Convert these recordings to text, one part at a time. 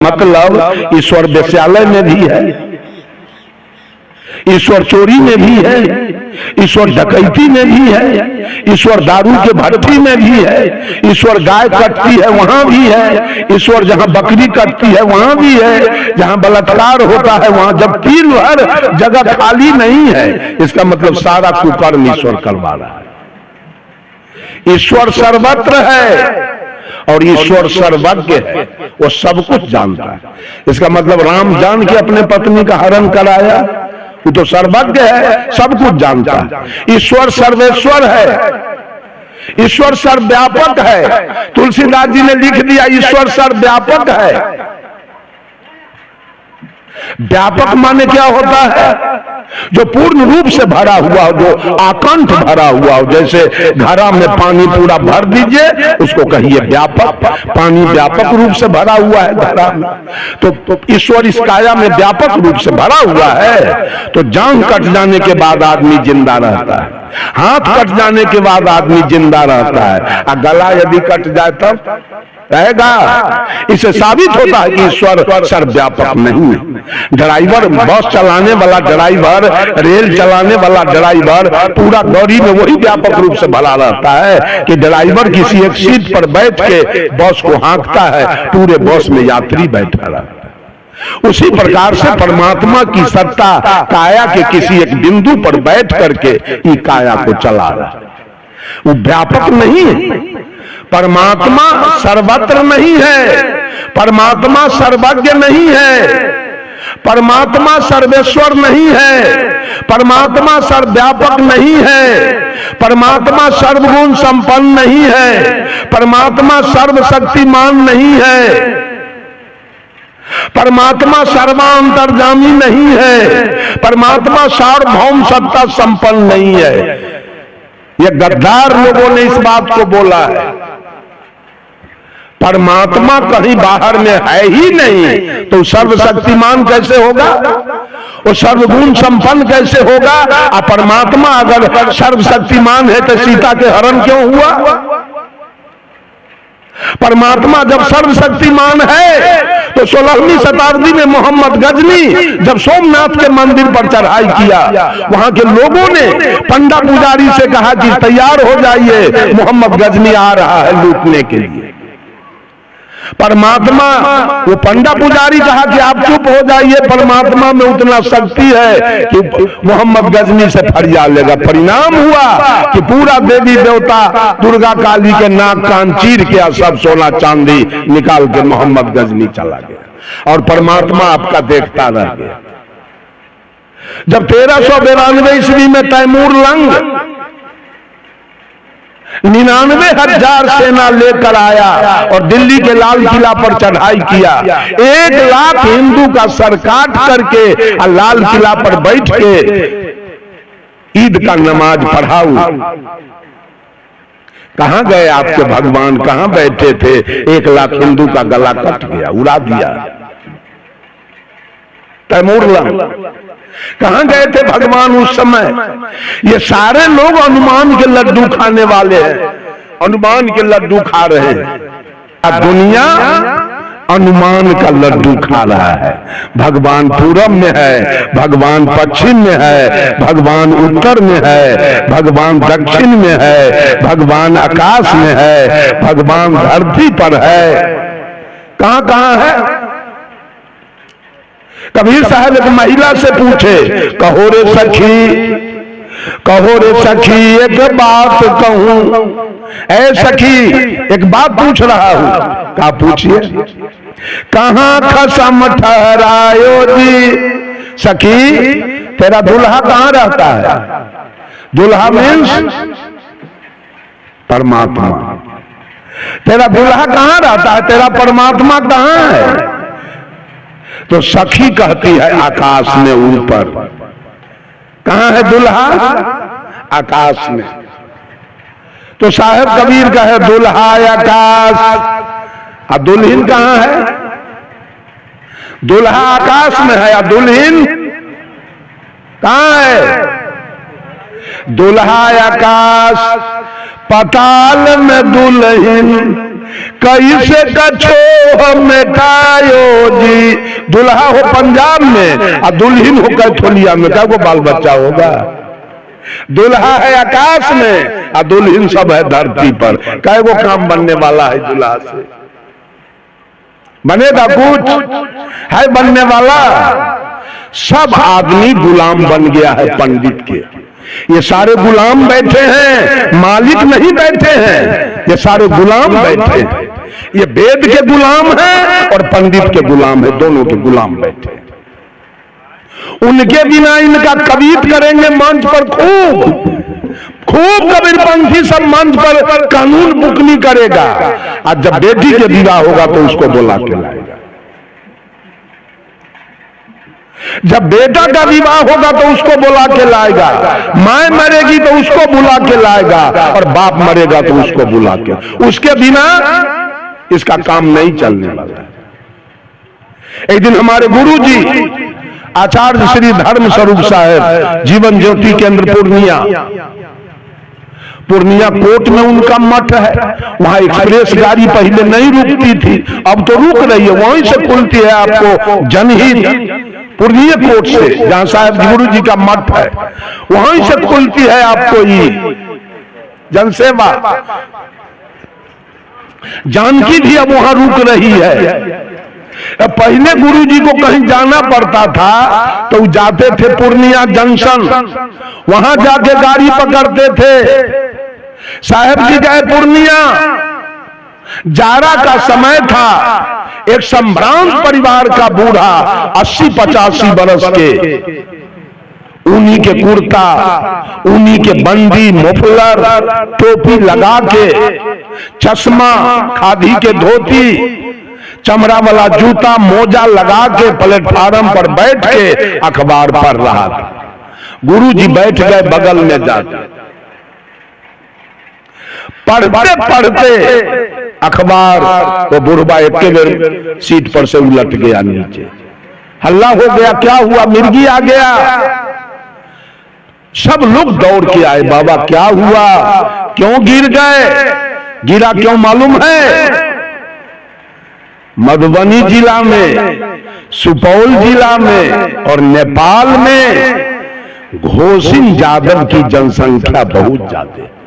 मतलब ईश्वर वेश्यालय में भी है, ईश्वर चोरी में भी है, ईश्वर डकैती में भी है, ईश्वर दारू के भट्टी में भी है, ईश्वर गाय कटती है वहां भी है, ईश्वर जहां बकरी कटती है वहां भी है, जहां बलात्कार होता है वहां, जब तीन भर जगह खाली नहीं है, इसका मतलब सारा कुकर्म ईश्वर करवा रहा है। ईश्वर सर्वत्र है और ईश्वर सर्वज्ञ है, वो सब कुछ जानता है। इसका मतलब राम जान के अपने पत्नी का हरण कराया, वो तो सर्वज्ञ है, सब कुछ जानता है। ईश्वर सर्वेश्वर है, ईश्वर सर्वव्यापक है। तुलसीदास जी ने लिख दिया ईश्वर सर्वव्यापक है। व्यापक माने क्या होता है? जो पूर्ण रूप से भरा हुआ हो, जो आकंठ भरा हुआ हो। जैसे घड़ा में पानी पूरा भर दीजिए, उसको कहिए व्यापक। पानी व्यापक रूप से भरा हुआ है घड़ा में, तो ईश्वर इस काया में व्यापक रूप से भरा हुआ है। तो जान कट जाने के बाद आदमी जिंदा रहता है, हाथ कट जाने के बाद आदमी जिंदा रहता है, और गला यदि कट जाए तब रहेगा। इससे साबित होता है कि ईश्वर सर्वव्यापक नहीं है। ड्राइवर, बस चलाने वाला ड्राइवर, रेल चलाने वाला ड्राइवर, पूरा गाड़ी में वही व्यापक रूप से भरा रहता है कि ड्राइवर किसी एक सीट पर बैठ के बस को हाँकता है, पूरे बस में यात्री बैठा रहता है। उसी प्रकार से परमात्मा की सत्ता काया के किसी एक बिंदु पर बैठ करके ये काया को चला रहा है। वो व्यापक नहीं है। परमात्मा सर्वत्र नहीं है, परमात्मा सर्वज्ञ नहीं है, परमात्मा सर्वेश्वर नहीं है, परमात्मा सर्वव्यापक नहीं है, परमात्मा सर्वगुण संपन्न नहीं है, परमात्मा सर्वशक्तिमान नहीं है, परमात्मा सर्वांतर्यामी नहीं है, परमात्मा सार्वभौम सत्ता संपन्न नहीं है। ये गद्दार लोगों ने इस बात को बोला है। परमात्मा कहीं बाहर में है ही नहीं, तो सर्वशक्तिमान कैसे होगा? वो सर्वगुण संपन्न कैसे होगा? और परमात्मा अगर सर्वशक्तिमान है तो सीता के हरण क्यों हुआ? परमात्मा जब सर्वशक्तिमान है तो 16वीं शताब्दी में मोहम्मद गजनी जब सोमनाथ के मंदिर पर चढ़ाई किया, वहां के लोगों ने पंडा पुजारी से कहा कि तैयार हो जाइए, मोहम्मद गजनी आ रहा है लूटने के लिए। परमात्मा, वो पंडा पुजारी कहा कि आप चुप हो जाइए, परमात्मा में उतना शक्ति है कि मोहम्मद गजनी से फरियाद लेगा। परिणाम हुआ कि पूरा देवी देवता दुर्गा काली के नाक कान चीर के सब सोना चांदी निकाल के मोहम्मद गजनी चला गया और परमात्मा आपका देखता रह गया। जब 1392 ईस्वी में तैमूर लंग 99,000 सेना लेकर आया और दिल्ली के लाल किला पर चढ़ाई किया। 1 लाख हिंदू का सर काट करके और लाल किला पर बैठ के ईद का नमाज पढ़ाऊ। कहां गए आपके भगवान? कहां बैठे थे? 1 लाख हिंदू का गला कट गया, उड़ा दिया तैमूर लंग। कहां गए थे भगवान उस समय? ये सारे लोग हनुमान के लड्डू खाने वाले हैं, हनुमान के लड्डू खा रहे हैं। अब दुनिया हनुमान का लड्डू खा रहा है। भगवान पूरब में है, भगवान पश्चिम में है, भगवान उत्तर में है, भगवान दक्षिण में है, भगवान आकाश में है, भगवान धरती पर है। कहां कहां है? कबीर साहब एक महिला से पूछे, कहो रे सखी, कहो रे सखी एक बात कहूं। ऐ सखी एक बात पूछ रहा हूं। कहा पूछिए। कहां खसम ठहरायो जी? सखी तेरा दुल्हा कहां रहता है? दुल्हा मीन्स परमात्मा। तेरा दुल्हा कहां रहता है? तेरा परमात्मा कहां है? तो सखी कहती है आकाश में ऊपर। कहां है दुल्हा? आकाश में। तो साहेब कबीर का है दुल्हा आकाश, और दुल्हन कहां है? दुल्हा आकाश में है, और दुल्हन कहां है? दुल्हा आकाश, पाताल में दुल्हन कैसे कछो मिटायो जी। दुल्हा हो पंजाब में और दुल्हन हो कैथोलिया में, क्या वो बाल बच्चा होगा? दुल्हा है आकाश में और दुल्हन सब है धरती पर। क्या वो काम बनने वाला है दुल्हा से? बनेगा कुछ है बनने वाला? सब आदमी गुलाम बन गया है पंडित के। ये सारे गुलाम बैठे हैं, मालिक नहीं बैठे हैं, ये सारे गुलाम बैठे हैं। ये वेद के गुलाम हैं और पंडित के गुलाम है, दोनों के गुलाम बैठे हैं। उनके बिना इनका कवित करेंगे मंच पर, खूब कबीरपंथी सब मंच पर कानून बुकनी करेगा। और जब बेटी के विवाह होगा तो उसको बुला के लाएगा। जब बेटा का विवाह होगा तो उसको बुला के लाएगा। माँ मरेगी तो उसको बुला के लाएगा और बाप मरेगा तो उसको बुला के। उसके बिना इसका काम नहीं चलने वाला है। एक दिन हमारे गुरुजी आचार्य श्री धर्म स्वरूप साहब जीवन ज्योति केंद्र पूर्णिया कोट में उनका मठ है। वहां एक्सप्रेस गाड़ी पहले नहीं रुकती थी, अब तो रुक रही है। वहीं से खुलती है आपको जनहित पूर्णिया कोट से, जहां साहब गुरु जी का मठ है, वहीं से खुलती है आपको ये जनसेवा। जानकी भी अब वहां रुक रही है। पहले गुरु जी को कहीं जाना पड़ता था तो जाते थे पूर्णिया जंक्शन, वहां जाके गाड़ी पकड़ते थे। साहब जी गए पूर्णिया, जाड़ा का समय था। एक संभ्रांत परिवार का बूढ़ा 80-85 बरस के, ऊनी के कुर्ता, ऊनी के बंदी, मुफलर, टोपी लगा के, चश्मा, खादी के धोती, चमड़ा वाला जूता, मोजा लगा के प्लेटफार्म पर बैठ के अखबार पढ़ रहा था। गुरु जी बैठ गए बगल में जाके। पढ़ते पढ़ते अखबार वो बुढ़वा एक बेर सीट पर से उलट गया नीचे। हल्ला हो गया, क्या हुआ? मिर्गी आ गया। सब लोग दौड़ के आए, बाबा क्या हुआ, क्यों गिर गए? गिरा क्यों मालूम है? मधुबनी जिला में, सुपौल जिला में और नेपाल में घोषिन यादव की जनसंख्या बहुत ज्यादा है।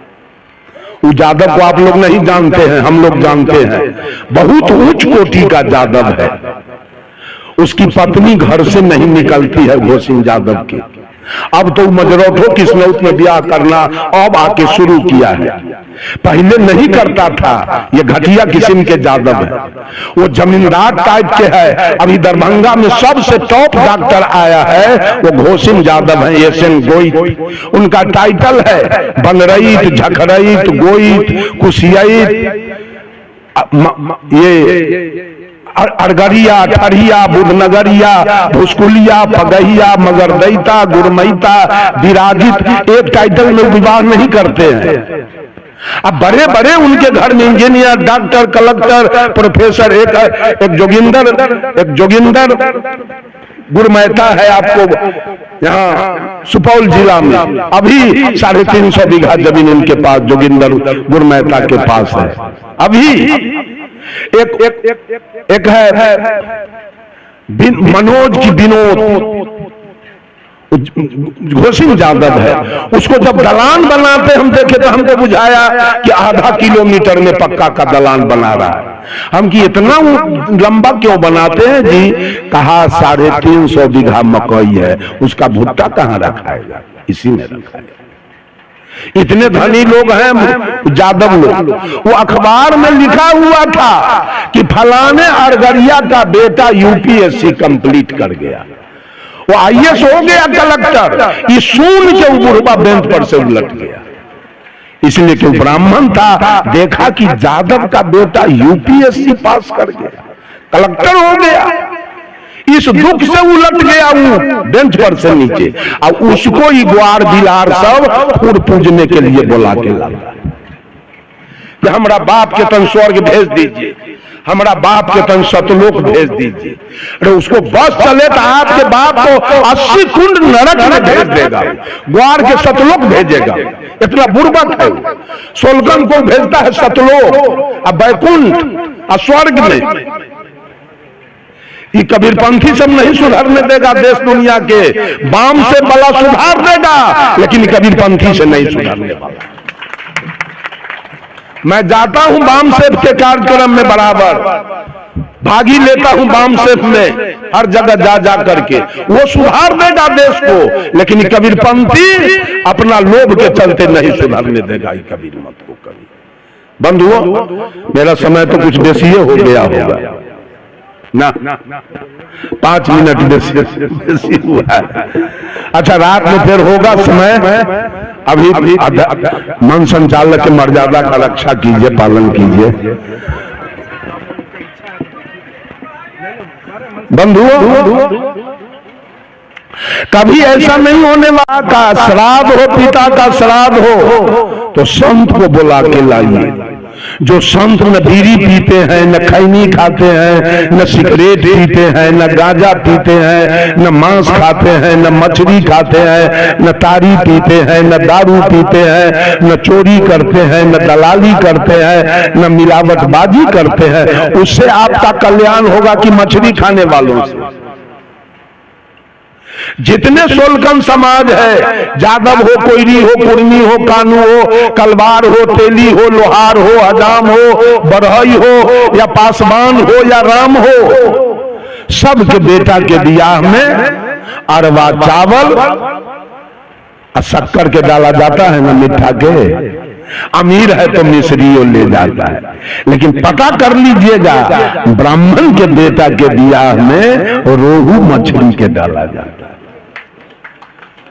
उस यादव को आप लोग नहीं जानते हैं, हम लोग जानते हैं। बहुत उच्च कोटि का यादव है। उसकी पत्नी घर से नहीं निकलती है घोषिन यादव की। अब तो मजरोठो किस्मत में ब्याह करना अब आके शुरू किया है, पहले नहीं करता था। ये घटिया किस्म के यादव है, वो जमींदार टाइप के है। अभी दरभंगा में सबसे टॉप डॉक्टर आया है, वो घोषिन यादव है, एसएन गोईत उनका टाइटल है। बनरईत, झखरईत, गोईत, कुशियईत, ये अरगरिया, ठरिया, बुधनगरिया, भुसकुलिया, पगहिया, मगरदैता, गुरमैता, विराजित, एक टाइटल में विवाह नहीं करते हैं। अब बड़े बड़े उनके घर में इंजीनियर, डॉक्टर, कलेक्टर, प्रोफेसर, एक जोगिंदर गुरमैता है आपको यहाँ सुपौल जिला में। अभी 350 बीघा जमीन इनके पास जोगिंदर गुरमैता के पास है। अभी एक है मनोज की विनोद, घोषिन यादव है। उसको जब दलान बनाते हम देखे तो हमको बुझाया कि आधा किलोमीटर में पक्का का दलान बना रहा है। हम कि इतना लंबा क्यों बनाते हैं जी? कहा 350 बीघा मकई है, उसका भुट्टा कहाँ रखाएगा? इसी में रखा है। इतने धनी लोग हैं यादव लोग। वो अखबार में लिखा हुआ था कि फलाने अरगरिया का बेटा यूपीएससी कंप्लीट कर गया, वो आईएएस हो गया, कलेक्टर। ये सुन के वो बुढ़वा बेंच पर से उलट गया, इसलिए कि ब्राह्मण था। देखा कि यादव का बेटा यूपीएससी पास कर गया, कलेक्टर हो गया। इस दुख से उलट गया वो बेंच पर से नीचे। और उसको ही ग्वार बिलार सब फूड पूजने के लिए बुला के लाया कि हमारा बाप के तन स्वर्ग भेज दीजिए, हमारा बाप के तन सतलोक भेज दीजिए। अरे उसको बस चले तो आपके बाप को 80 कुंड नरक में भेज देगा, ग्वार के सतलोक भेजेगा। इतना बुर्बक है। सोलगन को भेजता है सतलोक, अब बैकुंठ और स्वर्ग में। ये कबीरपंथी सब नहीं सुधरने देगा देश दुनिया के। बाम से बला सुधार देगा, लेकिन कबीरपंथी से नहीं सुधरने वाला। मैं जाता हूं बाम सेफ के कार्यक्रम में, बराबर भागी लेता हूं बाम सेफ में, हर जगह जा जा करके। वो सुधार देगा देश को, लेकिन कबीरपंथी अपना लोभ के चलते नहीं सुधारने देगा कबीर मत को कभी। बंधुओं, मेरा समय तो कुछ बेसी हो गया होगा ना, 5 मिनट बेसी हुआ है। अच्छा, रात में फिर होगा समय। अभी मन संचालक के मर्यादा का रक्षा कीजिए, पालन कीजिए। बंधुओं, कभी ऐसा नहीं होने वाला का श्राद्ध हो, पिता का श्राद्ध हो तो संत को बुला के लाइए। जो संत न बीड़ी पीते हैं, न खैनी खाते हैं, न सिगरेट पीते हैं, न गांजा पीते हैं, न मांस खाते हैं, न मछली खाते हैं, न तारी पीते हैं, न दारू पीते हैं, न चोरी करते हैं, न दलाली करते हैं, न मिलावटबाजी करते हैं, उससे आपका कल्याण होगा कि मछली खाने वालों से। जितने सोलकन समाज है, जादव हो, कोयरी हो, कुर्मी हो, कानू हो, कलवार हो, तेली हो, लोहार हो, हजाम हो, बरहई हो, या पासवान हो, या राम हो, सबके बेटा के बियाह में अरवा चावल और शक्कर के डाला जाता है ना, मिठा के। अमीर है तो मिश्रियों ले जाता है, लेकिन पता कर लीजिएगा ब्राह्मण के बेटा के बियाह में रोहू मछली के डाला जाता है।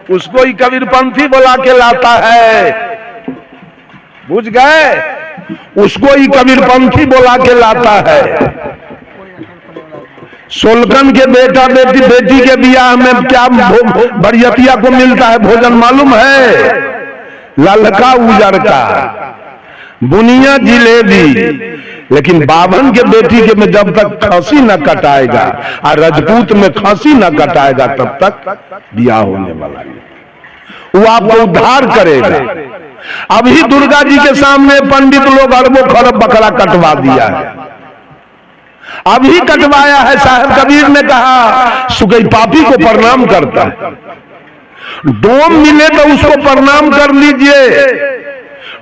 उसको ही कबीरपंथी बुला के लाता है, बुझ गए? उसको ही कबीरपंथी बुला के लाता है। सोलकन के बेटा बेटी के बियाह में क्या बरियतिया को मिलता है भोजन मालूम है? ललका उजर का बुनिया जिलेबी। लेकिन बाभन के बेटी के में जब तक खांसी न कटाएगा और रजपूत में खांसी न कटाएगा तब तक बियाह होने वाला नहीं। वो आपको उद्धार करेगा। अभी दुर्गा जी के सामने पंडित लोग अरबों खरब बकरा कटवा दिया है, अभी कटवाया है। साहब कबीर ने कहा सुगई पापी को प्रणाम करता है, डोम मिले तो उसको प्रणाम कर लीजिए,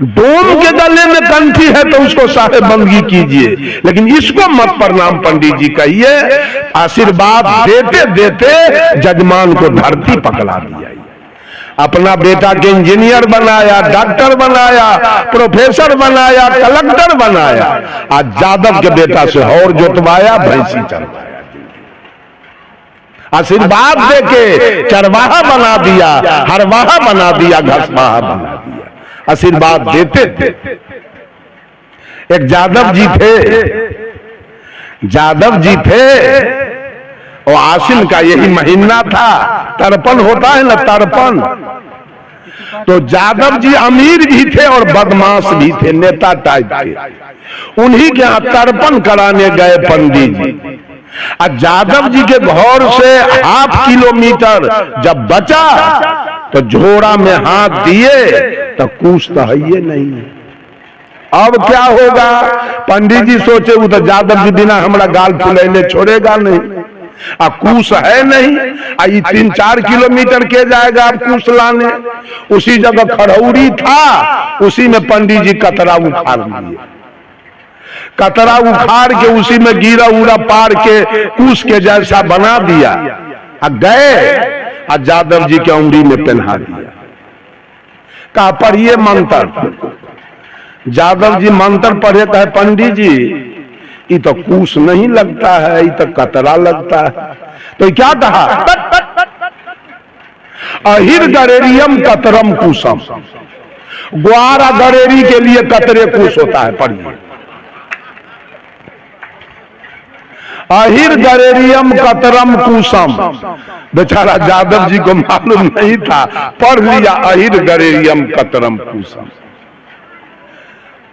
डोम के गले में कंठी है तो उसको साहेब बंदगी कीजिए, लेकिन इसको मत प्रणाम पंडित जी कहिए। आशीर्वाद देते देते जजमान को धरती पकड़ा दिया। अपना बेटा के इंजीनियर बनाया, डॉक्टर बनाया, प्रोफेसर बनाया, कलेक्टर बनाया। आज जादव के बेटा से और जोतवाया, भैंसी चरवाया। आशीर्वाद देके चरवाहा बना दिया, हरवाहा बना दिया, घसवाहा बना दिया। आशीर्वाद देते थे। एक जादव जी थे, जादव जी थे, और आसिन का यही महीना था, तर्पण होता है ना, तर्पण। तो जादव जी अमीर भी थे और बदमाश भी थे, नेता टाइप थे। उन्हीं के यहाँ तर्पण कराने गए पंडित जी। जादव जी के घर से 1/2 किलोमीटर जब बचा तो झोरा में हाथ दिए तो कुछ तो है ये नहीं। अब क्या होगा? पंडित जी सोचे वो तो जादव जी बिना हमारा गाल फुलैले छोड़ेगा नहीं, अब कुछ है नहीं। आई 3-4 किलोमीटर के जाएगा अब कुछ लाने। उसी जगह खड़ौरी था, उसी में पंडित जी कतरा उखाड़ लिए। कतरा उखाड़ के उसी में गिरा उड़ा पार के कुश के जैसा बना दिया। गए और जादव जी के उंगली में पहना दिया। कहा पढ़िए मंत्र। जादव जी मंत्र पढ़े, कहे पंडित जी ये तो कुश नहीं लगता है, ये तो कतरा लगता है। तो क्या कहा? अहिर गरेरियम कतरम कुशम। ग्वारा गरेरी के लिए कतरे कुश होता है, पढ़िए। अहिर गरेरियम कतरम कुशम। बेचारा जादव जी को मालूम नहीं था, पढ़ लिया अहिर गरेरियम कतरम कुशम।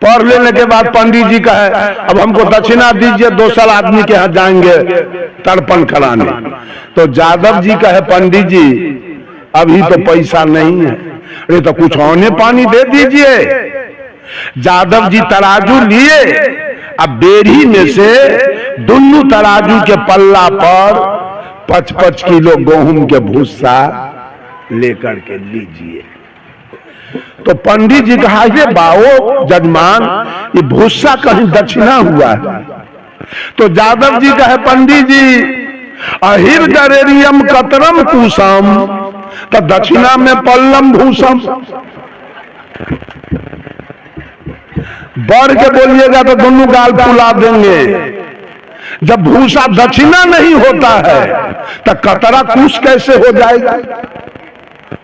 पढ़ लेने के बाद पंडित जी का है अब हमको दक्षिणा दीजिए, दूसरा आदमी के यहाँ जाएंगे तर्पण कराने। तो यादव जी का है पंडित जी अभी तो पैसा नहीं है। अरे तो कुछ औने पानी दे दीजिए। यादव जी तराजू लिए, अब बेरी में से दोनों तराजू के पल्ला पर 5-5 किलो गेहूं के भूसा लेकर के लीजिए। तो पंडित जी कहा ये बाओ जजमान ये भूसा कहीं दक्षिणा हुआ है। तो यादव जी कहे पंडित जी अहिर गरेरियम कतरम कुसम, तो दक्षिणा में पल्लम भूसम। बढ़ के बोलिएगा तो दोनों गाल फुला देंगे। जब भूसा दक्षिणा नहीं होता है तो कतरा कुश कैसे हो जाएगा?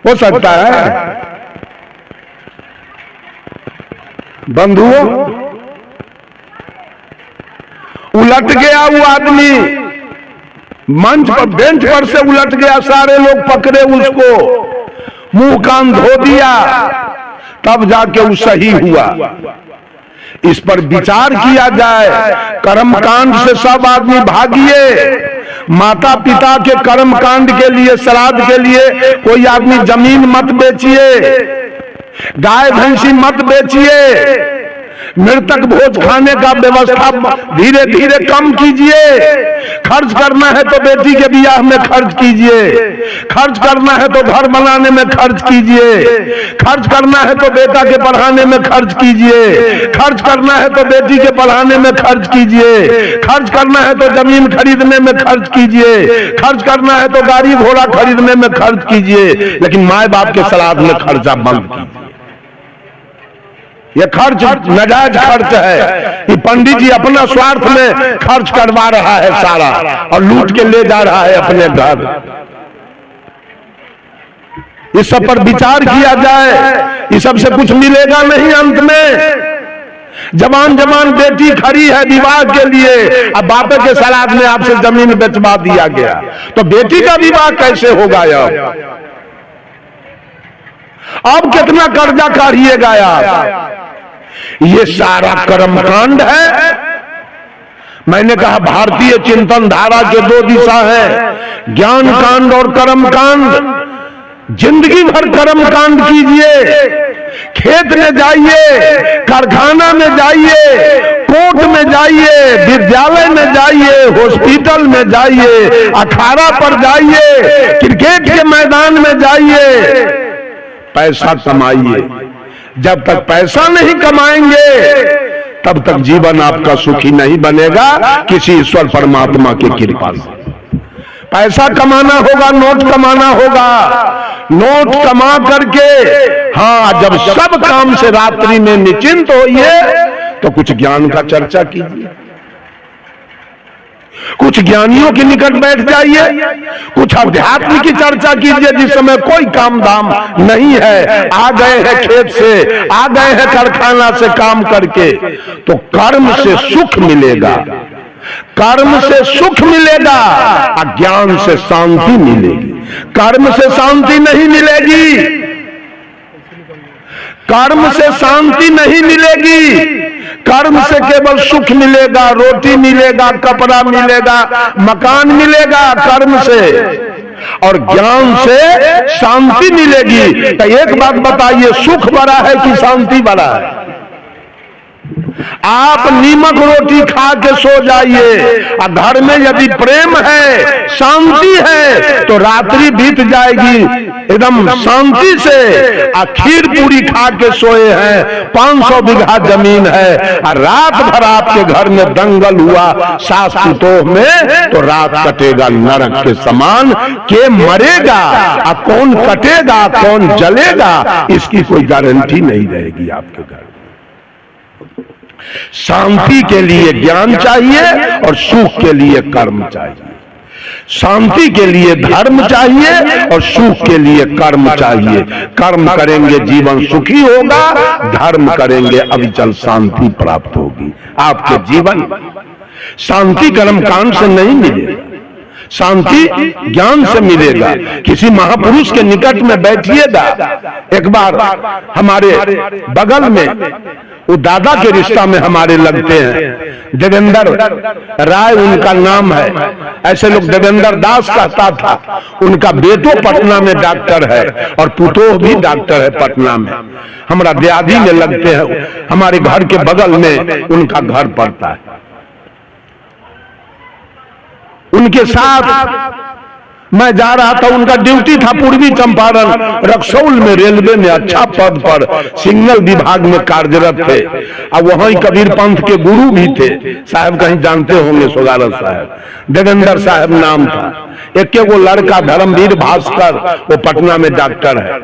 हो सकता है बंधुओं? उलट गया वो आदमी, मंच पर बेंच पर से उलट गया, सारे लोग पकड़े उसको, मुंह कान धो दिया, तब जाके वो सही हुआ। इस पर विचार किया जाए। कर्मकांड से सब आदमी भागिए। माता पिता के कर्मकांड के लिए, श्राद्ध के लिए कोई आदमी जमीन मत बेचिए, गाय भैंसी मत बेचिए, मृतक भोज खाने का व्यवस्था धीरे धीरे कम कीजिए। खर्च करना है तो बेटी के ब्याह में खर्च कीजिए, खर्च करना है तो घर बनाने में खर्च कीजिए, खर्च करना है तो बेटा के पढ़ाने में खर्च कीजिए, खर्च करना है तो बेटी के पढ़ाने में खर्च कीजिए, खर्च करना है तो जमीन खरीदने में खर्च कीजिए, खर्च करना है तो गाड़ी घोड़ा खरीदने में खर्च कीजिए। लेकिन माए बाप के श्राद्ध में खर्चा बंद कीजिए। ये खर्च नाजायज खर्च है। ये पंडित जी अपना स्वार्थ में खर्च करवा रहा है सारा और लूट के ले जा रहा है अपने घर। इस सब पर विचार किया जाए। इस सब से कुछ मिलेगा नहीं अंत में। जवान जवान बेटी खड़ी है विवाह के लिए, अब बापे के श्राद्ध में आपसे जमीन बेचवा दिया गया, तो बेटी का विवाह कैसे होगा? अब कितना कर्जा काढ़िएगा आप? ये सारा कर्मकांड है। मैंने कहा भारतीय चिंतन धारा के 2 दिशा है, ज्ञान कांड और कर्म कांड। जिंदगी भर कर्म कांड कीजिए, खेत में जाइए, कारखाना में जाइए, कोर्ट में जाइए, विद्यालय में जाइए, हॉस्पिटल में जाइए, अखाड़ा पर जाइए, क्रिकेट के मैदान में जाइए, पैसा कमाइए। जब तक पैसा नहीं कमाएंगे तब तक जीवन आपका सुखी नहीं बनेगा किसी ईश्वर परमात्मा की कृपा से। पैसा कमाना होगा, नोट कमाना होगा। नोट कमा करके हाँ जब सब काम से रात्रि में निश्चिंत होइए तो कुछ ज्ञान का चर्चा कीजिए, कुछ ज्ञानियों के निकट बैठ जाइए, कुछ अध्यात्म की चर्चा कीजिए। जिस समय कोई काम धाम नहीं है, आ गए हैं खेत से, आ गए हैं कारखाना से काम करके, तो कर्म से सुख मिलेगा, कर्म से सुख मिलेगा, अज्ञान से शांति मिलेगी। कर्म से शांति नहीं मिलेगी, कर्म से शांति नहीं मिलेगी। कर्म से केवल सुख मिलेगा, रोटी मिलेगा, कपड़ा मिलेगा, मकान मिलेगा कर्म से, और ज्ञान से शांति मिलेगी। तो एक बात बताइए, सुख बड़ा है कि शांति बड़ा है? आप नीमक रोटी खा के सो जाइए, और घर में यदि प्रेम है, शांति है, तो रात्रि बीत जाएगी एकदम शांति से। और खीर पूरी खा के सोए हैं, 500 बीघा जमीन है, और रात भर आपके घर में दंगल हुआ सास पुतोह में, तो रात कटेगा नरक के समान। के मरेगा और कौन कटेगा, कौन जलेगा, इसकी कोई गारंटी नहीं रहेगी आपके घर। शांति के लिए ज्ञान चाहिए और सुख के लिए कर्म चाहिए। शांति के लिए धर्म चाहिए और सुख के लिए कर्म चाहिए। कर्म करेंगे जीवन सुखी होगा, धर्म करेंगे अविचल शांति प्राप्त होगी आपके जीवन। शांति कर्म कांड से नहीं मिलेगा, शांति ज्ञान से मिलेगा। किसी महापुरुष के निकट में बैठिएगा। एक बार हमारे बगल में वो दादा के रिश्ता में हमारे लगते हैं। देवेंद्र राय उनका नाम है। ऐसे लोग देवेंद्र दास कहता था। उनका बेटो पटना में डॉक्टर है और पुतोह भी डॉक्टर है पटना में। हमारा दियादी में लगते हैं। हमारे घर के बगल में उनका घर पड़ता है। उनके साथ मैं जा रहा था। उनका ड्यूटी था पूर्वी चंपारण रक्सौल में रेलवे में अच्छा पद पर सिग्नल विभाग में कार्यरत थे। अब वहीं कबीर पंथ के गुरु भी थे। साहब कहीं जानते होंगे सोगारत साहब, देवेंद्र साहब नाम था। एक वो लड़का धर्मवीर भास्कर वो पटना में डॉक्टर है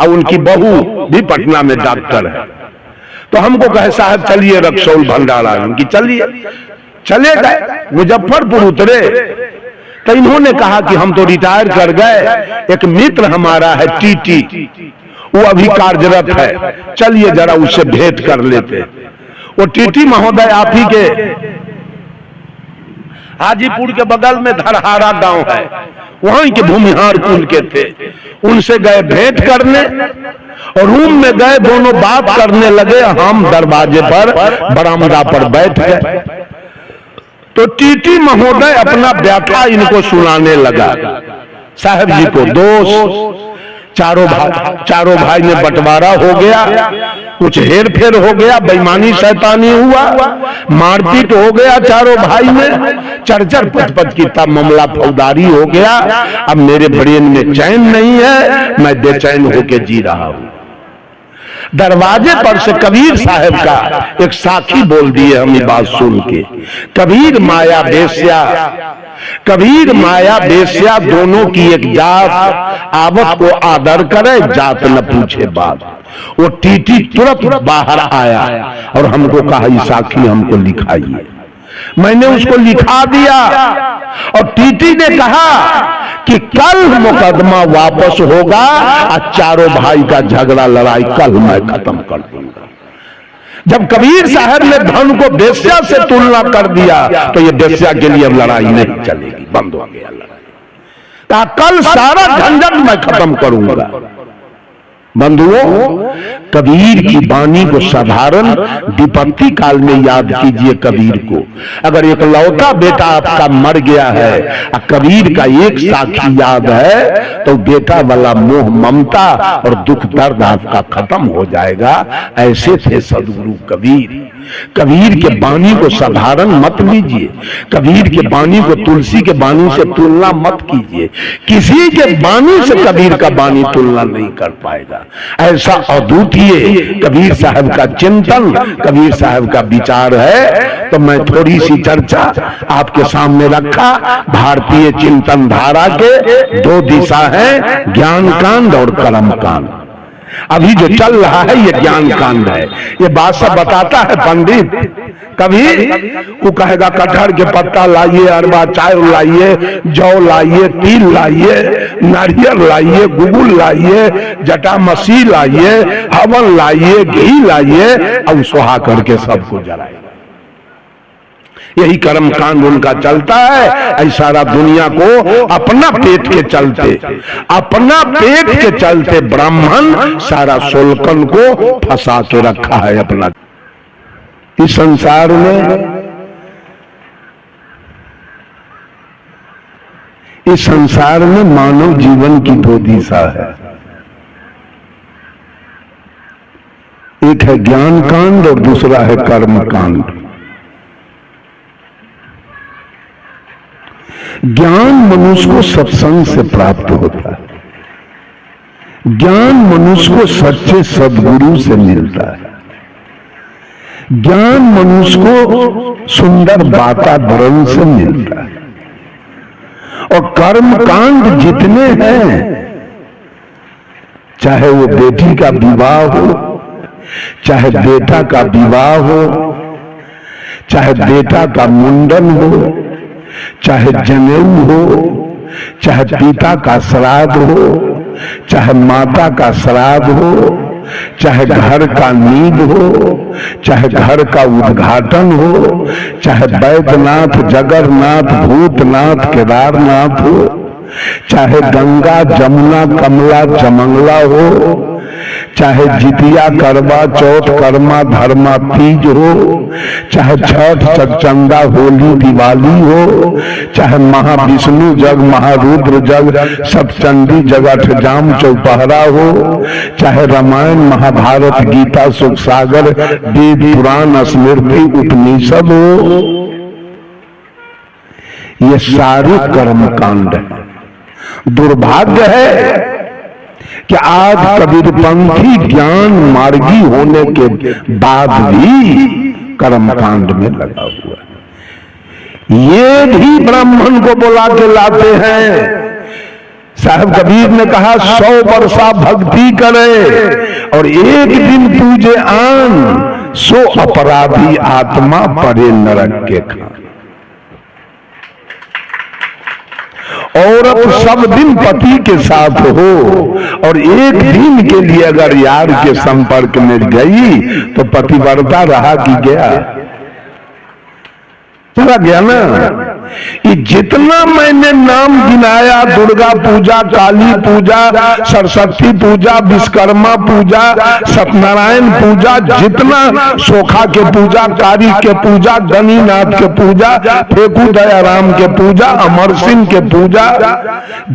और उनकी बहू भी पटना में डॉक्टर है। तो हमको कहे साहब चलिए रक्सौल भंडारा। उनकी चलिए, चले गए। मुजफ्फरपुर उतरे तो इन्होंने कहा कि हम तो रिटायर कर गए, एक मित्र हमारा है टीटी, वो अभी कार्यरत है, चलिए जरा उससे भेंट कर लेते। वो टीटी महोदय आप ही के हाजीपुर के बगल में धरहारा गांव है, वहीं के भूमिहार कुल के थे। उनसे गए भेंट करने और रूम में गए, दोनों बात करने लगे। हम दरवाजे पर बरामदा पर बैठ गए तो टीटी महोदय अपना व्याख्या इनको सुनाने लगा। साहब जी को दोस्त, चारों भाई में बंटवारा हो गया, कुछ हेर फेर हो गया, बेईमानी शैतानी हुआ, मारपीट हो गया चारों भाई में, चर्चर पचपच की तब मामला फौजदारी हो गया। अब मेरे ब्रेन में चैन नहीं है, मैं बेचैन होके जी रहा हूं। दरवाजे पर से कबीर साहब का एक साथी बोल दिए हम ये बात सुन के, कबीर माया बेस्या, कबीर माया बेस्या दोनों की एक जात, आवत को आदर करे जात न पूछे बात। वो टीटी तुरंत बाहर आया और हमको कहा ये साथी हमको लिखाइए। मैंने उसको लिखा दिया और टीटी ने कहा कि कल मुकदमा वापस होगा और चारों भाई का झगड़ा लड़ाई कल मैं खत्म कर दूंगा। जब कबीर साहब ने धन को बेस्या से तुलना कर दिया तो ये बेस्या के लिए अब लड़ाई नहीं चलेगी, बंद हो गया लड़ाई। कल सारा झंझट मैं खत्म करूंगा। बंधुओं, कबीर की वाणी को साधारण विपत्ति काल में याद कीजिए। कबीर को अगर एक लौता बेटा आपका मर गया है और कबीर का एक साथी याद है तो बेटा वाला मोह ममता और दुख दर्द आपका खत्म हो जाएगा। ऐसे थे सदगुरु कबीर। कबीर के वाणी को साधारण मत लीजिए, कबीर के वाणी को तुलसी के वाणी से तुलना मत कीजिए। किसी के वाणी से कबीर का वाणी तुलना नहीं कर पाएगा। ऐसा अद्वितीय कबीर साहब का चिंतन, कबीर साहब का विचार है। तो मैं थोड़ी सी चर्चा आपके सामने रखा। भारतीय चिंतन धारा के दो दिशा है, ज्ञान कांड और कर्म कांड। अभी जो चल रहा है ये ज्ञान कांड है। ये बात सब बताता है पंडित। कभी वो कहेगा कटहर के पत्ता लाइए, अरबा चाय लाइए, जौ लाइए, तिल लाइए, नारियल लाइए, गुगुल लाइए, जटा मसी लाइए, हवन लाइए, घी लाइए, अब सुहा करके सबको जलाइए। यही कर्म कांड उनका चलता है। ऐसा दुनिया को अपना पेट के चलते, अपना पेट के चलते ब्राह्मण सारा सोलकन को फंसा के रखा है अपना। इस संसार में, इस संसार में मानव जीवन की दो दिशा है। एक है ज्ञान कांड और दूसरा है कर्म कांड। ज्ञान मनुष्य को सत्संग से प्राप्त होता है। ज्ञान मनुष्य को सच्चे सद्गुरु से मिलता है। ज्ञान मनुष्य को सुंदर वातावरण से मिलता है। और कर्म कांड जितने हैं, चाहे वो बेटी का विवाह हो, चाहे बेटा का विवाह हो, चाहे बेटा का मुंडन हो, चाहे जनेऊ हो, चाहे पिता का श्राद्ध हो, चाहे माता का श्राद्ध हो, चाहे घर का नींद हो, चाहे घर का उद्घाटन हो, चाहे बैद्यनाथ, जगन्नाथ, भूतनाथ, केदारनाथ हो, चाहे गंगा, जमुना, कमला, चमंगला हो, चाहे जितिया, करवा चौथ, कर्मा, धर्मा, तीज हो, चाहे छठ, चकचंदा, होली, दिवाली हो, चाहे महाविष्णु जग, महारुद्र जग, सप्तचंडी जग, अठजाम, चौपहरा हो, चाहे रामायण, महाभारत, गीता, सुख सागर, वेद, पुराण, स्मृति, उपनिषद हो, ये सारे कर्म कांड है। दुर्भाग्य है कि आज कबीरपंथी ज्ञान मार्गी होने के बाद भी कर्मकांड में लगा हुआ है। ये भी ब्राह्मण को बुला के लाते हैं। साहब कबीर ने कहा 100 वर्षा भक्ति करे और एक दिन पूजे आन, सो अपराधी आत्मा परे नरक के खान। औरत सब दिन पति के साथ हो और एक दिन के लिए अगर यार के संपर्क में गई तो पतिव्रता रहा कि गया, चला गया ना। ये जितना मैंने नाम गिनाया, दुर्गा पूजा, काली पूजा, सरस्वती पूजा, विश्वकर्मा पूजा, सत्यनारायण पूजा, जितना सोखा के पूजा, कारिक के पूजा, गणिनाथ के पूजा, फेकू दयाराम के पूजा, अमर सिंह के पूजा,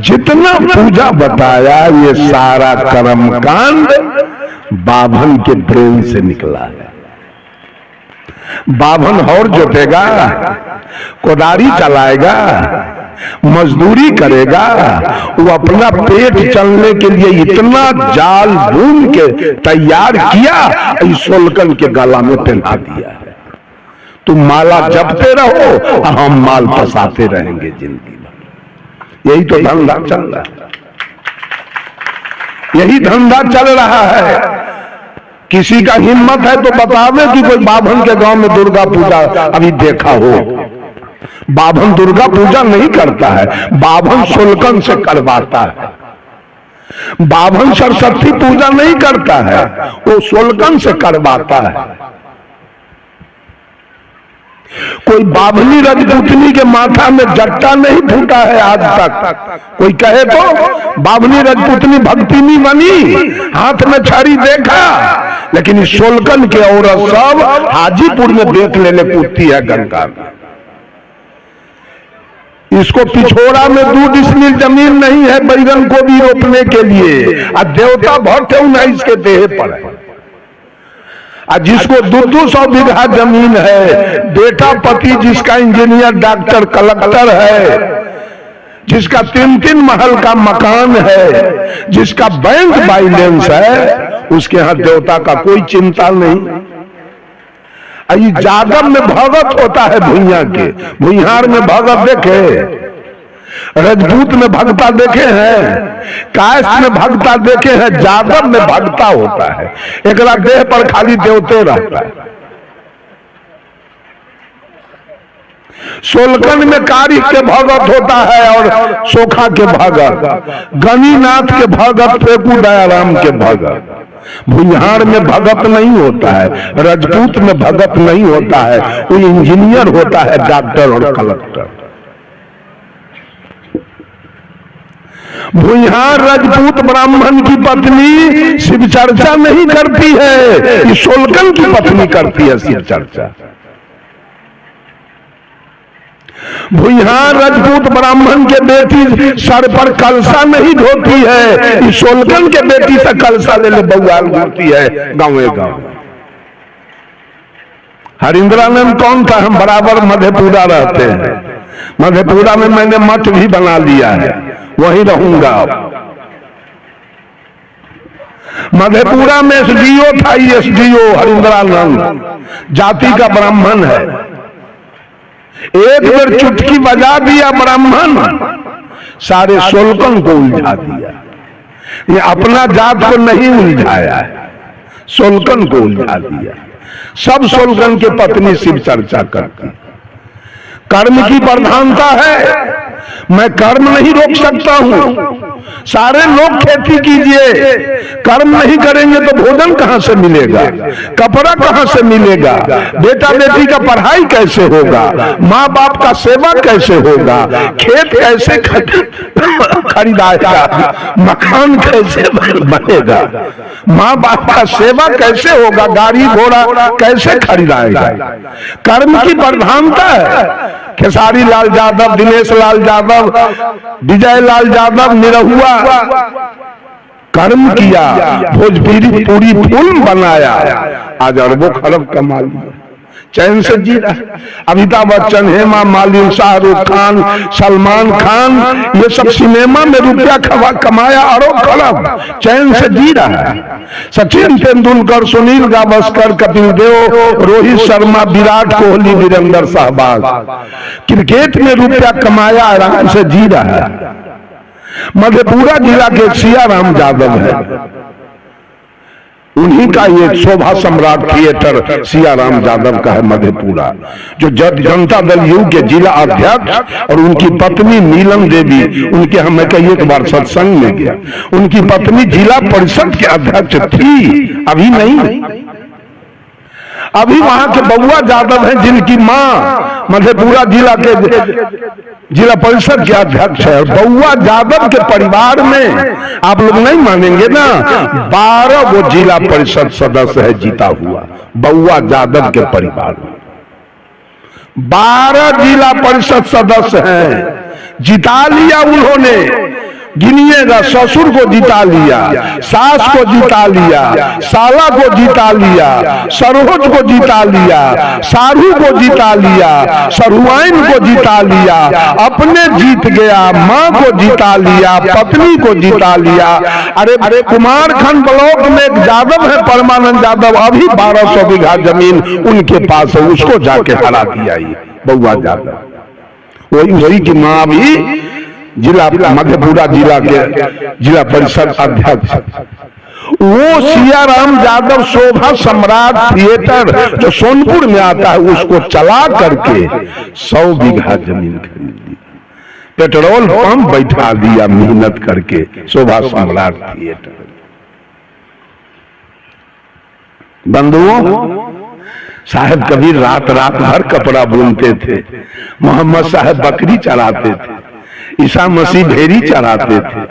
जितना पूजा बताया, ये सारा कर्मकांड बाभन के प्रेम से निकला है। बाभन हौर जोतेगा, कोदारी चलाएगा, मजदूरी करेगा, वो अपना पेट चलने के लिए इतना जाल बुन के तैयार किया, इस सोलकन के गला में पहना दिया है। तुम माला जपते रहो, हम माल फंसाते रहेंगे जिंदगी भर। यही तो धंधा चल रहा है, यही धंधा चल रहा है। किसी का हिम्मत है तो बतावे कि कोई बाभन के गांव में दुर्गा पूजा अभी देखा हो। बाभन दुर्गा पूजा नहीं करता है, बाभन सोलकन से करवाता है। बाभन सरस्वती पूजा नहीं करता है, वो सोलकन से करवाता है। कोई बाभनी रजपूतनी के माथा में जट्टा नहीं फूटा है आज तक। कोई कहे तो बाभनी रजपूतनी भक्तिनी बनी, हाथ में छड़ी देखा, लेकिन इस सोलकन के औरत सब हाजीपुर में देख लेने कूदती है गंगा में। इसको पिछोड़ा में 2 डिसमिल जमीन नहीं है बैगन को भी रोपने के लिए, और देवता भट्ट इसके देह पर है। जिसको 200 बीघा जमीन है, बेटा पति जिसका इंजीनियर, डॉक्टर, कलेक्टर है, जिसका 3-3 महल का मकान है, जिसका बैंक बैलेंस है, उसके यहां देवता का कोई चिंता नहीं। ये जागम में भगत होता है भुइयां के, भुइहार में भगत देखे, रजपूत में भगता देखे हैं, कायस्थ में भगता देखे हैं, जागम में भगता होता है। एक देह पर खाली देवते रहता है। सोलकन में कारिक के भगत होता है और सोखा के भगत, गणिनाथ के भगत, फेकू दयाराम के भगत। भुइहार में भगत नहीं होता है, रजपूत में भगत नहीं होता है, वो इंजीनियर होता है, डॉक्टर और कलेक्टर। भुइहार राजपूत ब्राह्मण की पत्नी शिव चर्चा नहीं करती है, इस सोलकन की पत्नी करती है शिव चर्चा। भुइहार राजपूत ब्राह्मण के बेटी सर पर कलसा नहीं धोती है, इस सोलकन के बेटी से कलसा ले बउआल घूमती है गांवे गांव। हरिंद्रानंद कौन था? हम बराबर मधेपुरा रहते हैं, मधेपुरा में मैंने मठ भी बना लिया है, वहीं रहूंगा। मधेपुरा में एसडीओ था, एसडीओ हरिंद्रानंद जाति का ब्राह्मण है। एक बार चुटकी बजा दिया ब्राह्मण, सारे सोलकन को उलझा दिया। ये अपना जात को नहीं उलझाया है, सोलकन को उलझा दिया। सब सोलकन के पत्नी शिव चर्चा करती। कर्म की प्रधानता है, मैं कर्म नहीं रोक सकता हूं। सारे लोग खेती कीजिए, कर्म नहीं करेंगे तो भोजन कहां से मिलेगा, कपड़ा कहां से मिलेगा, बेटा बेटी का पढ़ाई कैसे होगा, माँ बाप का सेवा कैसे होगा, खेत कैसे खरीदाएगा, मकान कैसे बनेगा, माँ बाप का सेवा कैसे होगा, गाड़ी घोड़ा कैसे खरीदाएगा। कर्म की प्रधानता है। खेसारी लाल यादव, दिनेश लाल यादव, विजय लाल यादव निरहुआ कर्म किया, भोजपुरी पूरी फिल्म बनाया, आज अरबों खरब कमा लिया, चैन से जी रहा। अमिताभ बच्चन, हेमा मालिनी, शाहरुख खान, सलमान खान, ये सब सिनेमा में रुपया कमाया अरब खरब, चैन से जी रहा है। सचिन तेंदुलकर, सुनील गावस्कर, कपिल देव, रोहित शर्मा, विराट कोहली, वीरेंद्र सहवाग, क्रिकेट में रुपया कमाया, आराम से जी रहा है। मधेपुरा जिला के सियाराम यादव है, उन्हीं का ये शोभा सम्राट थिएटर सियाराम यादव का है मधेपुरा, जो जनता दल यू के जिला अध्यक्ष और उनकी पत्नी नीलम देवी, उनके हम कई एक बार सत्संग में गया, उनकी पत्नी जिला परिषद के अध्यक्ष थी, अभी नहीं, अभी वहां के बउआ यादव हैं जिनकी मां मधेपुरा जिला के जिला परिषद के अध्यक्ष है। बउआ यादव के परिवार में आप लोग नहीं मानेंगे ना, 12 वो जिला परिषद सदस्य है जीता हुआ, बउआ यादव के परिवार में 12 जिला परिषद सदस्य हैं, जिता लिया उन्होंने। गिनिएगा, ससुर को जिता लिया, सास को जिता लिया, साला को जिता लिया, सरोज को जिता लिया, सारू को जिता लिया, सरुआइन को जिता लिया, अपने जीत गया, माँ को जिता लिया, पत्नी को जिता लिया। अरे कुमारखंड ब्लॉक में एक यादव है परमानंद यादव, अभी 1200 बीघा जमीन उनके पास है, उसको जाके हरा दिया ये बउआ यादव। वही की माँ भी जिला मधेपुरा जिला के जिला परिषद अध्यक्ष। वो सियाराम यादव शोभा सम्राट थिएटर जो सोनपुर में आता है, उसको चला करके 100 बीघा जमीन खरीद ली, पेट्रोल पंप बैठा दिया मेहनत करके शोभा सम्राट थिएटर। बंधुओं, साहब कबीर रात भर कपड़ा बुनते थे, मोहम्मद साहब बकरी चराते थे, ईसा मसीह भेड़ी चराते थे,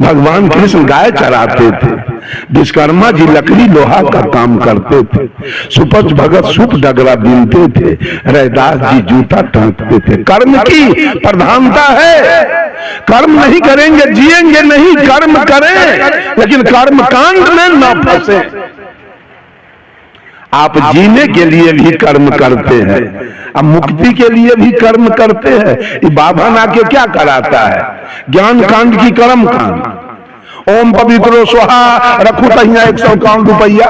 भगवान कृष्ण गाय चराते थे, विश्वकर्मा जी लकड़ी लोहा का काम करते थे, सुपच भगत सूप डगरा बीनते थे, रैदास जी जूता टांगते थे। कर्म की प्रधानता है, कर्म नहीं करेंगे जिएंगे नहीं, कर्म करें लेकिन कर्म कांड में न फंसे। आप जीने के लिए भी कर्म करते हैं, अब मुक्ति के लिए भी कर्म करते हैं। ये बाबा आके क्या कराता है, ज्ञान कांड की कर्म कांड। ओम पवित्रो स्वाहा रखू तहिया 151 रुपया।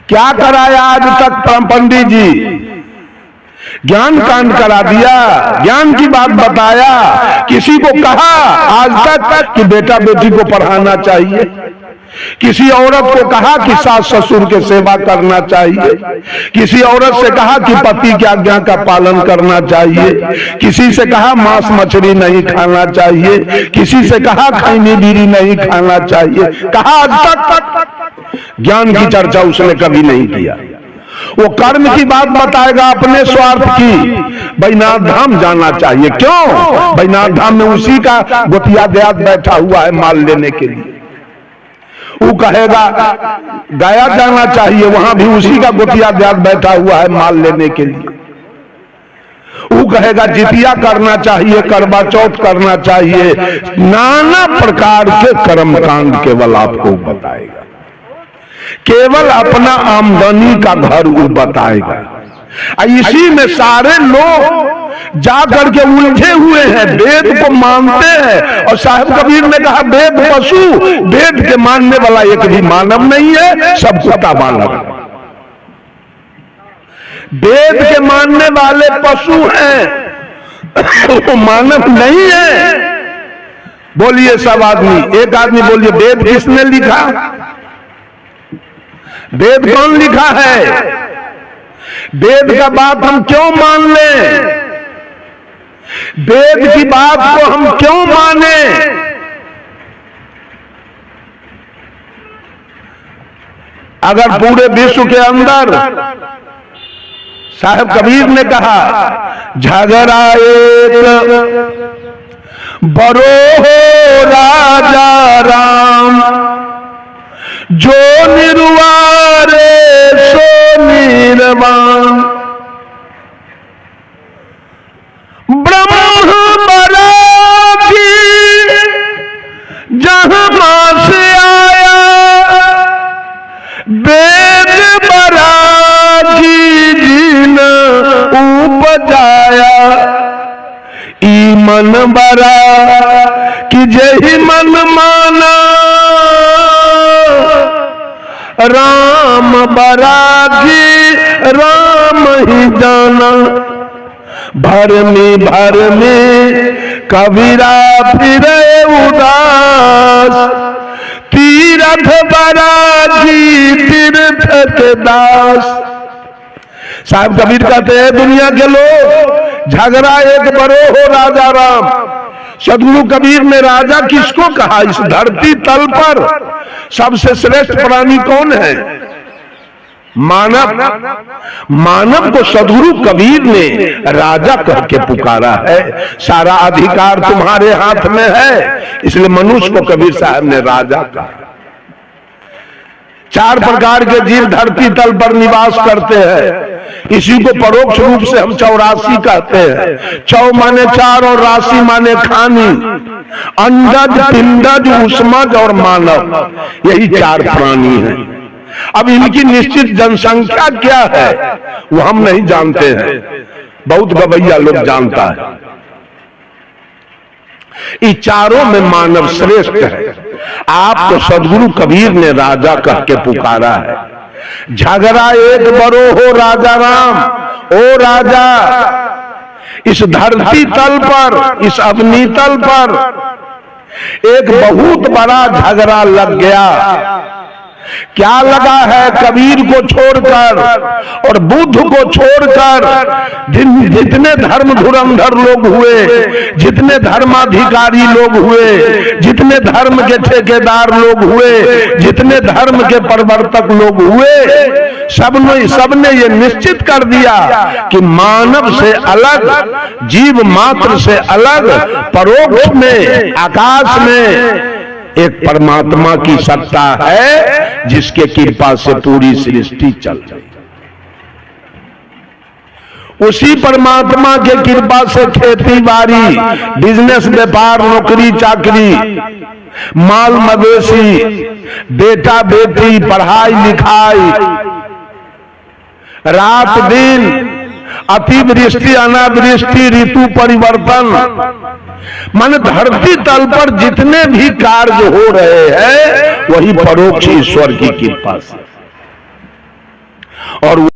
क्या कराया आज तक पंडित जी, ज्ञान कांड करा दिया, ज्ञान की बात बताया। किसी को कहा आज तक कि बेटा बेटी को पढ़ाना चाहिए, किसी औरत को कहा कि सास ससुर के सेवा करना चाहिए, किसी औरत से कहा कि पति की आज्ञा का पालन करना चाहिए, किसी से कहा मांस मछली नहीं खाना चाहिए, किसी से कहा खैनी बीड़ी नहीं खाना चाहिए। कहा आज तक ज्ञान की चर्चा उसने कभी नहीं किया। वो कर्म की बात बताएगा अपने स्वार्थ की। बैजनाथ धाम जाना चाहिए, क्यों? बैजनाथ धाम में उसी का गोतिया देहात बैठा हुआ है माल लेने के लिए। वो कहेगा गया जाना चाहिए, वहां भी उसी का गोतिया देहात बैठा हुआ है माल लेने के लिए। वो कहेगा जितिया करना चाहिए, करवा चौथ करना चाहिए। नाना प्रकार के कर्मकांड केवल आपको बताएगा, केवल अपना आमदनी का घर वो बताएगा। इसी में सारे लोग जाकर के उलझे हुए हैं, वेद को मानते हैं। और साहब कबीर ने कहा वेद पशु, वेद के मानने वाला एक भी मानव नहीं है, सब कुत्ता मानव है। वेद के मानने वाले पशु हैं, वो मानव नहीं है। बोलिए सब आदमी, एक आदमी बोलिए वेद किसने लिखा? वेद कौन लिखा है? वेद का बात हम क्यों मान लें? वेद की बात को हम क्यों माने? अगर पूरे विश्व के अंदर साहब कबीर ने कहा झगड़ा एक बरो हो राजा राम, जो निर्वारे सो निर्वाण, ब्रह्म बरागी जहां से आया, वेद बरागी जिन उपजाया, ई मन बरा कि जही मन माना, राम बरागी राम ही जाना, भर में कबीरा फिरे उदास, तीरथ बरागी तीर्थ के दास। साहब कबीर कहते हैं दुनिया के लोग झगड़ा एक बरो हो राजा राम। सदगुरु कबीर ने राजा किसको कहा? इस धरती तल पर सबसे श्रेष्ठ प्राणी कौन है? मानव। मानव को सदगुरु कबीर ने राजा कह के पुकारा है। सारा अधिकार तुम्हारे हाथ में है, इसलिए मनुष्य को कबीर साहब ने राजा कहा। 4 प्रकार के जीव धरती तल पर निवास करते हैं, इसी को परोक्ष रूप से हम 84 कहते हैं। 4 माने 4 और राशि माने खानी, अंडज पिंडज ऊष्मज और मानव, यही 4 प्राणी हैं। अब इनकी निश्चित जनसंख्या क्या है वो हम नहीं जानते हैं, बहुत गवैया लोग जानता है। इस चारों में मानव श्रेष्ठ है। आपको सदगुरु कबीर ने राजा कह के पुकारा है। झगड़ा एक बरो हो राजा राम, ओ राजा इस धरती तल पर, इस अग्नि तल पर एक बहुत बड़ा झगड़ा लग गया। क्या लगा है? कबीर को छोड़कर और बुद्ध को छोड़कर जितने धर्म धुरंधर लोग हुए, जितने धर्माधिकारी लोग हुए, जितने धर्म के ठेकेदार लोग हुए, जितने धर्म के प्रवर्तक लोग हुए, सबने ये निश्चित कर दिया कि मानव से अलग, जीव मात्र से अलग, परोक्ष में, आकाश में एक परमात्मा की सत्ता है जिसके कृपा से पूरी सृष्टि चल रही। उसी परमात्मा के कृपा से खेती बाड़ी, बिजनेस, व्यापार, नौकरी चाकरी, माल मवेशी, बेटा बेटी, पढ़ाई लिखाई, रात दिन, अतिवृष्टि अनावृष्टि, ऋतु परिवर्तन, मन धरती तल पर जितने भी कार्य हो रहे हैं वही परोक्ष ईश्वर की कृपा से। और